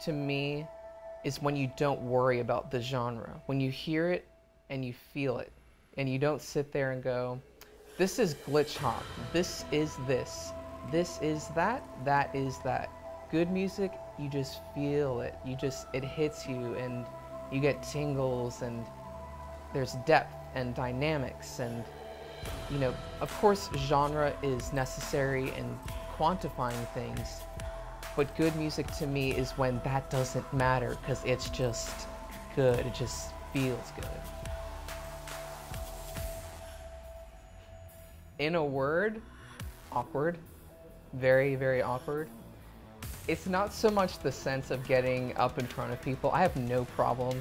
to me is when you don't worry about the genre. When you hear it and you feel it, and you don't sit there and go, this is glitch hop, this is this is that is that. Good music, you just feel it. It hits you and you get tingles, and there's depth and dynamics, and of course genre is necessary in quantifying things, but good music to me is when that doesn't matter, because it's just good, it just feels good. In a word, awkward. Very, very awkward. It's not so much the sense of getting up in front of people. I have no problem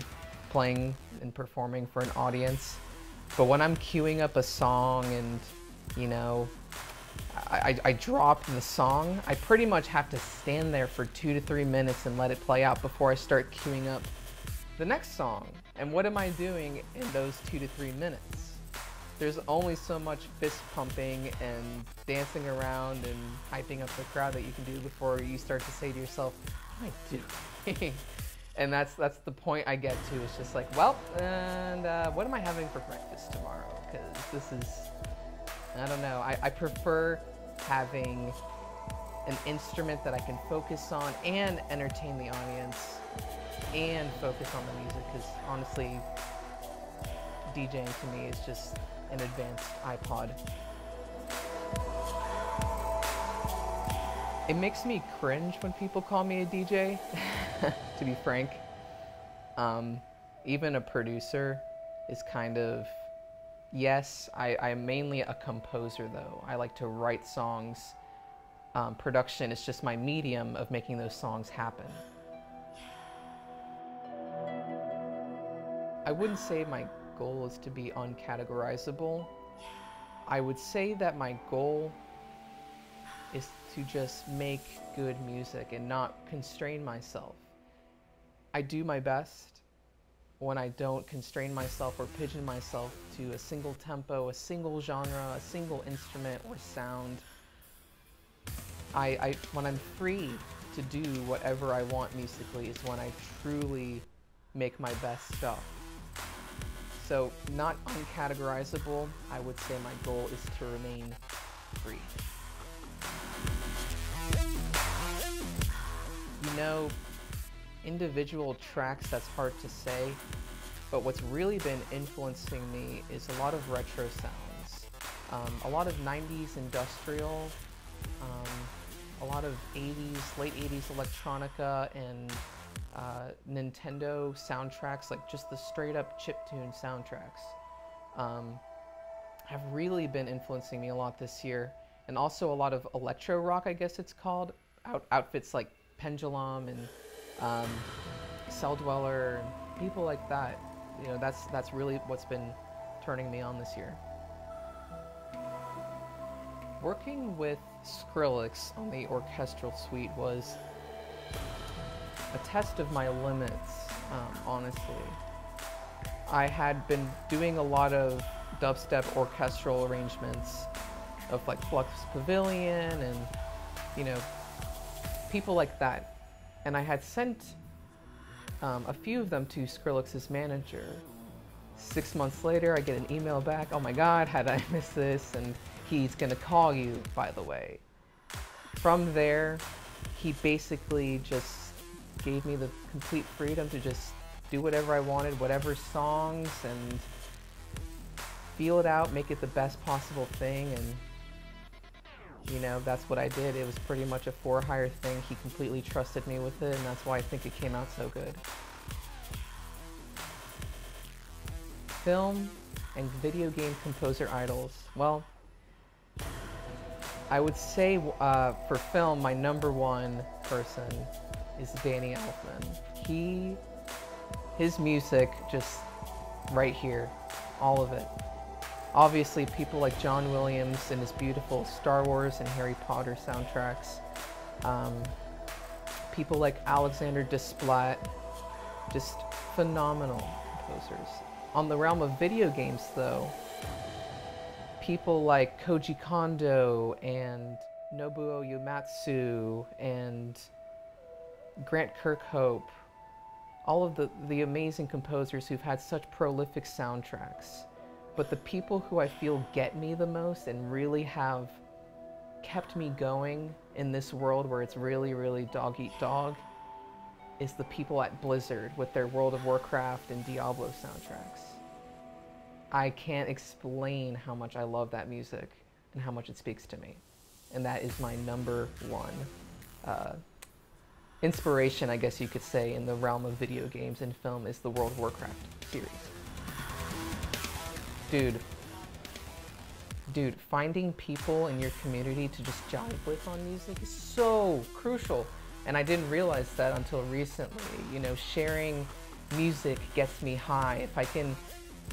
playing and performing for an audience, but when I'm queuing up a song and I drop the song, I pretty much have to stand there for 2 to 3 minutes and let it play out before I start queuing up the next song. And what am I doing in those 2 to 3 minutes? There's only so much fist pumping and dancing around and hyping up the crowd that you can do before you start to say to yourself, what am I doing? And that's the point I get to. It's just like, well, and what am I having for breakfast tomorrow? Because this is, I don't know. I prefer having an instrument that I can focus on and entertain the audience and focus on the music, because honestly, DJing to me is just an advanced iPod. It makes me cringe when people call me a DJ, to be frank. Even a producer is kind of, yes, I'm mainly a composer though. I like to write songs. Production is just my medium of making those songs happen. I wouldn't say my goal is to be uncategorizable. I would say that my goal is to just make good music and not constrain myself. I do my best when I don't constrain myself or pigeon myself to a single tempo, a single genre, a single instrument or sound. When I'm free to do whatever I want musically is when I truly make my best stuff. So, not uncategorizable, I would say my goal is to remain free. Individual tracks, that's hard to say, but what's really been influencing me is a lot of retro sounds. A lot of 90s industrial, a lot of 80s, late 80s electronica, and Nintendo soundtracks, like just the straight up chiptune soundtracks, have really been influencing me a lot this year. And also a lot of electro rock, I guess it's called, outfits like Pendulum and Cell Dweller, and people like that. That's really what's been turning me on this year. Working with Skrillex on the orchestral suite was a test of my limits, honestly. I had been doing a lot of dubstep orchestral arrangements of like Flux Pavilion and, people like that. And I had sent a few of them to Skrillex's manager. 6 months later, I get an email back, oh my God, how did I miss this? And he's gonna call you, by the way. From there, he basically just gave me the complete freedom to just do whatever I wanted, whatever songs, and feel it out, make it the best possible thing, and that's what I did. It was pretty much a for-hire thing. He completely trusted me with it, and that's why I think it came out so good. Film and video game composer idols. Well, I would say for film, my #1 person is Danny Elfman. His music, just right here, all of it. Obviously, people like John Williams and his beautiful Star Wars and Harry Potter soundtracks. People like Alexander Desplat, just phenomenal composers. On the realm of video games, though, people like Koji Kondo and Nobuo Uematsu and Grant Kirkhope, all of the amazing composers who've had such prolific soundtracks. But the people who I feel get me the most and really have kept me going in this world where it's really, really dog eat dog is the people at Blizzard with their World of Warcraft and Diablo soundtracks. I can't explain how much I love that music and how much it speaks to me. And that is my number one inspiration, I guess you could say, in the realm of video games and film is the World of Warcraft series. Dude, finding people in your community to just jive with on music is so crucial. And I didn't realize that until recently. You know, sharing music gets me high. If I can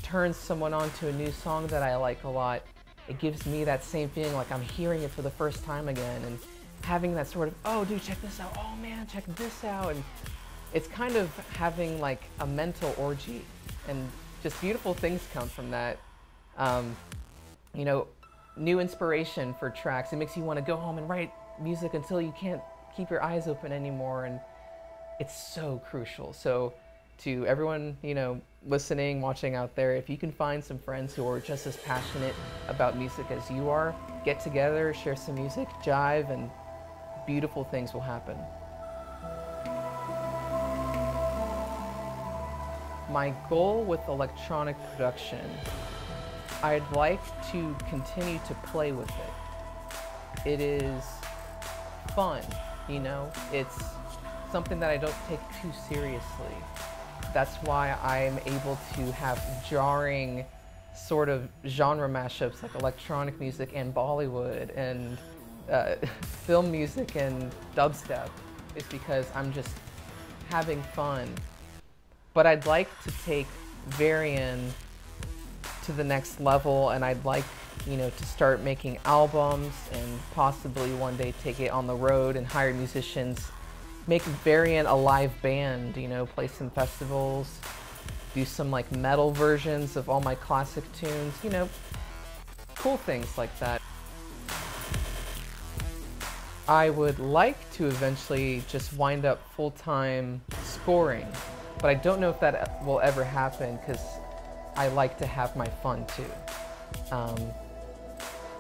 turn someone on to a new song that I like a lot, it gives me that same feeling like I'm hearing it for the first time again. And having that sort of, oh dude, check this out, oh man, check this out. And it's kind of having like a mental orgy. And just beautiful things come from that. You know, new inspiration for tracks. It makes you want to go home and write music until you can't keep your eyes open anymore, and it's so crucial. So to everyone, you know, listening, watching out there, if you can find some friends who are just as passionate about music as you are, get together, share some music, jive, and beautiful things will happen. My goal with electronic production, I'd like to continue to play with it. It is fun, you know? It's something that I don't take too seriously. That's why I'm able to have jarring sort of genre mashups like electronic music and Bollywood and film music and dubstep. It's because I'm just having fun. But I'd like to take Varien to the next level, and I'd like, you know, to start making albums and possibly one day take it on the road and hire musicians, make Varien a live band, you know, play some festivals, do some like metal versions of all my classic tunes, you know, cool things like that. I would like to eventually just wind up full-time scoring, but I don't know if that will ever happen because I like to have my fun too.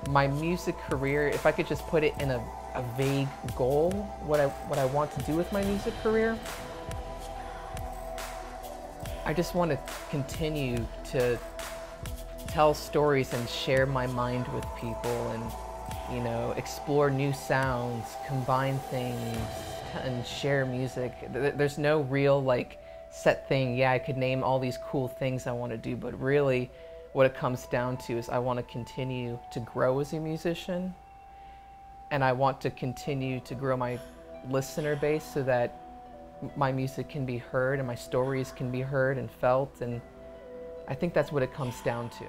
My music career, if I could just put it in a vague goal, what I want to do with my music career, I just want to continue to tell stories and share my mind with people and, you know, explore new sounds, combine things, and share music. There's no real like set thing. Yeah, I could name all these cool things I want to do, but really what it comes down to is I want to continue to grow as a musician, and I want to continue to grow my listener base so that my music can be heard and my stories can be heard and felt, and I think that's what it comes down to.